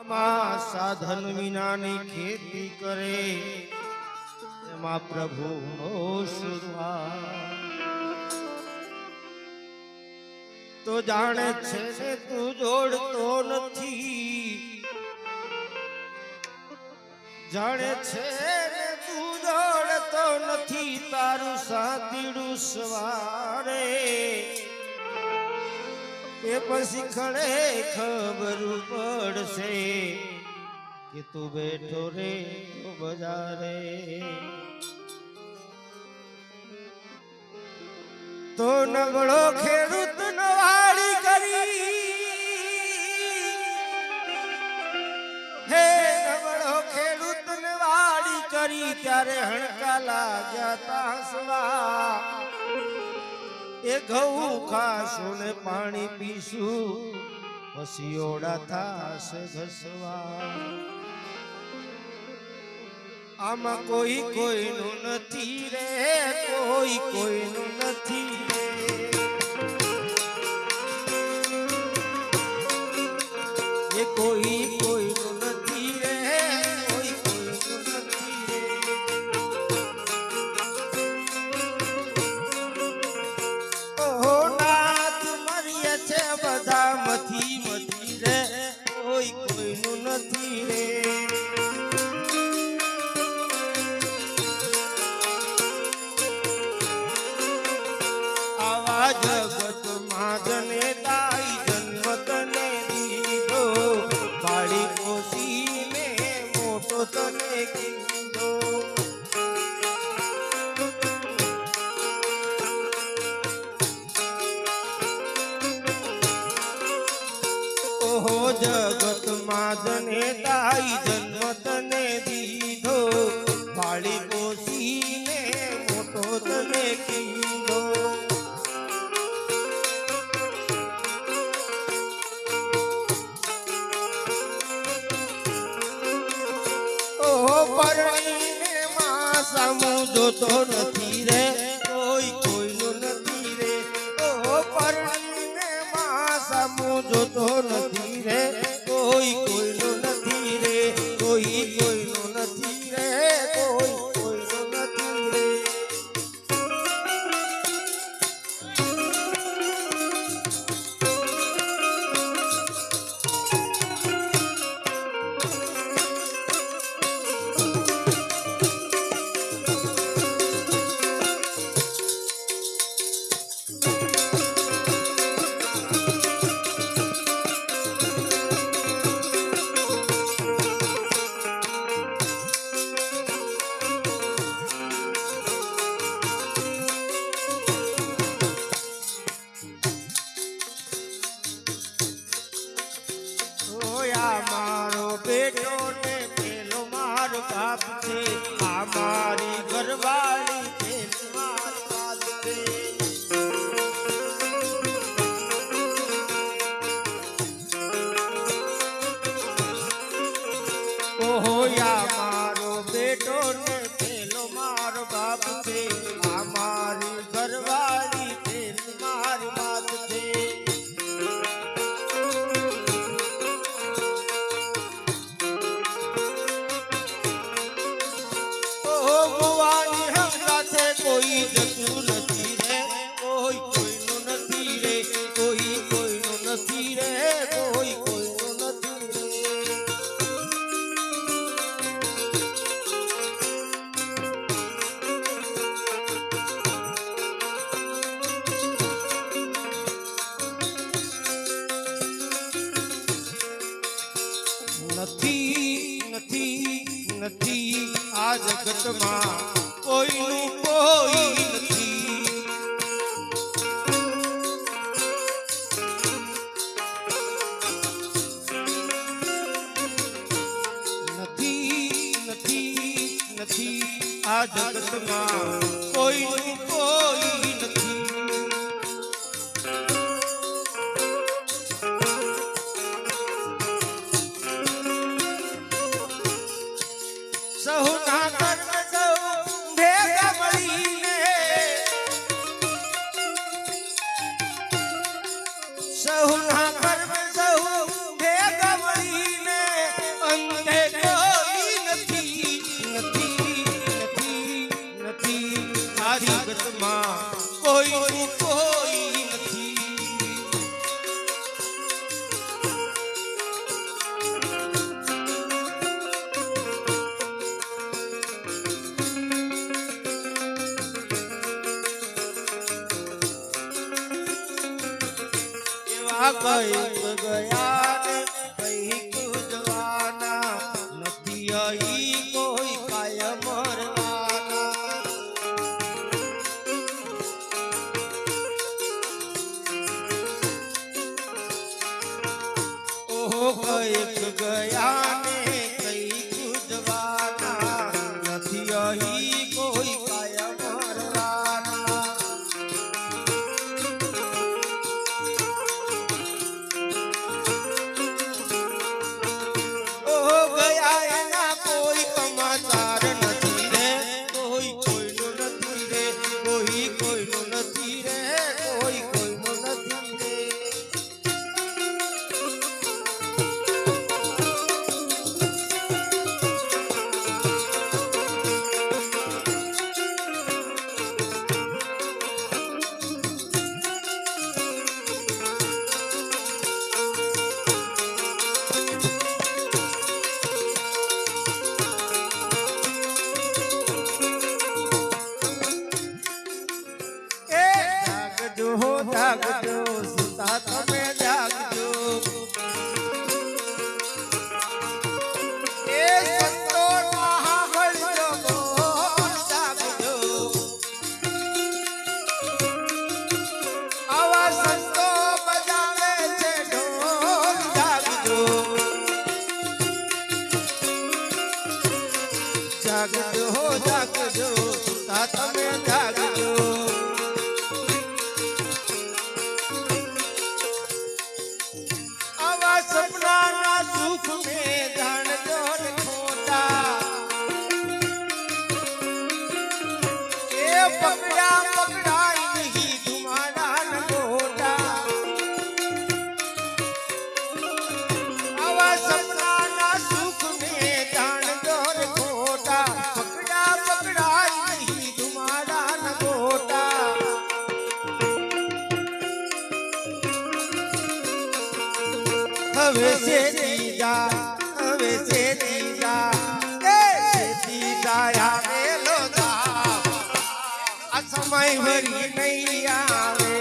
આમાં સાધન વિનાની ખેતી કરે એમાં પ્રભુનો સુરવાર તો જાણે છે ને તું જોડતો નથી જાણે છે ને તું જોડતો નથી તારું સાતીડું સવારે એ પછી ખડે ખબર પડશે કે તું બેઠો રે તો બજારે તો નબળો ખેડૂત નવાડી કરી હે નબળો ખેડૂત નવાડી કરી ત્યારે હણકા લાગ્યા તાસવા એ ઘઉં ખાશું ને પાણી પીશું પછી ઓડા થાશે ઘસવા આમાં કોઈ કોઈનું નથી રે કોઈ કોઈનું નથી રે એ કોઈ કોઈનું નથી રે કોઈ કોઈનું નથી રે ઓહો નાથ મરીએ છે બધા મથી મથી રે કોઈ કોઈનું નથી રે જગત માં જને તાઈ જન્મ તને દીધો બાળી પોસીને મોટો તને કીધો ઓહો જગત માં જને તાઈ જન્મ તને દીધો બાળી પોસીને મોટો તને કીધો પરણીને માં સામું જોતો નથી રે કોઈ કોઈનું નથી રે ઓ પરણીને માં સામું જોતો નથી રે કોઈ કોઈનું નથી રે કોઈ કોઈનું નથી રે કોઈ કોઈનું નથી રે મારો બેટો ને પેલો મારો બાપ છે આ મારી ઘરવાળી છે મારો બાપ છે ઓહો યા મારો બેટો ને પેલો મારો બાપ છે આ મારી ઘરવાળી છે મારી બાપ છે કોઈ જતું નથી રે કોઈ કોઈનું નથી રે કોઈ કોઈનું નથી રે કોઈ કોઈનું નથી રે નથી નથી નથી આ જગતમાં કોઈનું કોઈ નથી નથી નથી નથી આ જગતમાં કોઈનું કોઈ નથી સહુના કર્મ સૌ ભેગા મળીને સહુના કર્મ સૌ ભેગા મળીને જગતમાં કોઈનું કોઈ નથી. એવા કઈક ગયા ને કઈક જવાના નથી અહીં કોઈ કાયમ મરવાના. ઓહો કઈક ગયા ને કઈક જવાના નથી અહીં કોઈ કાયમ મરવાના. ઓહો ગયા એના કોઈ સમાચાર નથી રે, કોઈ કોઈનું નથી રે, કોઈ કોઈનું નથી રે, કોઈ કોઈનું નથી રે. જાગજો સુતા તમે જાગજો. એ સંતો મહાબળજો જાગજો. આવા સંતો બજાવે છે ઢોલ જાગજો. જાગજો જાગજો સુતા તમે જાગજો. સપનાના સુખ મે જાણજો ને ખોટા. એ પકડા પકડાય નહીં ધુમાડા ન ગોટા. આવા સપનાના સુખ મે જાણજો ને ખોટા. પકડા પકડાય નહીં ધુમાડા ન ગોટા. હવે છે દીદા, હવે છે દીદા, એ દીદા આવેલો દાવ. આ સમય ભરી નહીં આવે.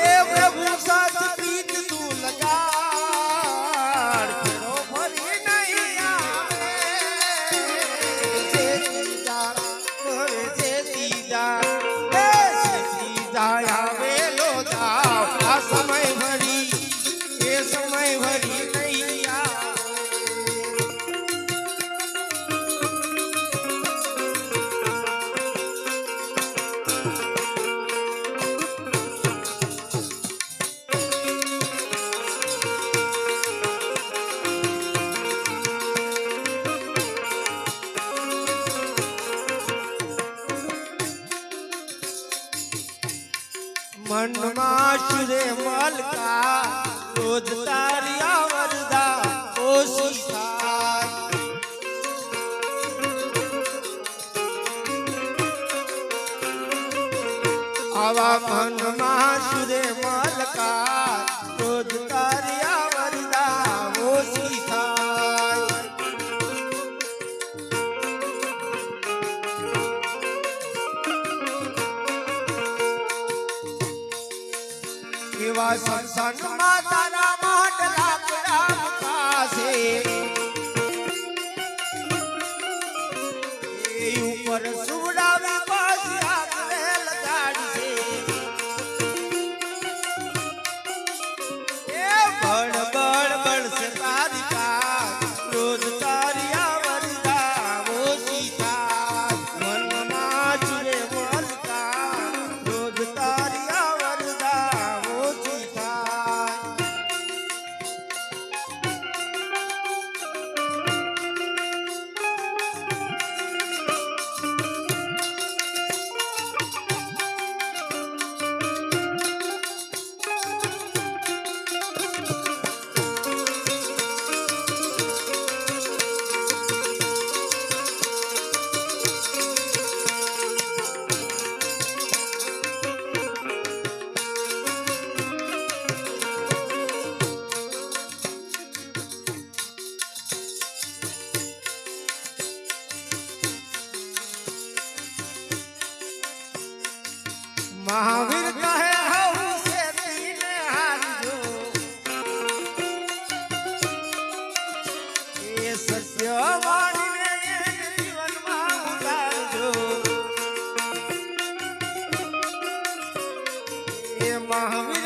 એ પ્રભુ સાથ પ્રીત તું લગાડ, ફેરો ભરી નહીં આવે. આવેલો દાવ. આ સમય ભરી એ સમય ભરી નહીં આવે. મનમાં શુરે મલકા રોજ તારી આવરદા ઓછી થાય. આવા મનમાં શુરે મલકા રોજ તારી આવરદા ઓછી થાય. એવા સંસારમાં તારા માટલા પડા મુકાશે. એ ઉપર સુવડાવી પાછી આપણે લગાડશે. એ બળ બળ બળશે તારી કાર રોજ તારી આવરદા ઓછી થાય. મનમાં ચુરે મલકા રોજ તારી આવરદા ઓછી થાય. મહાવીર કહે હઉ શેતીને હારજો એ સત્ય વાણીને જીવનમાં ઉતારજો એ મહાવીર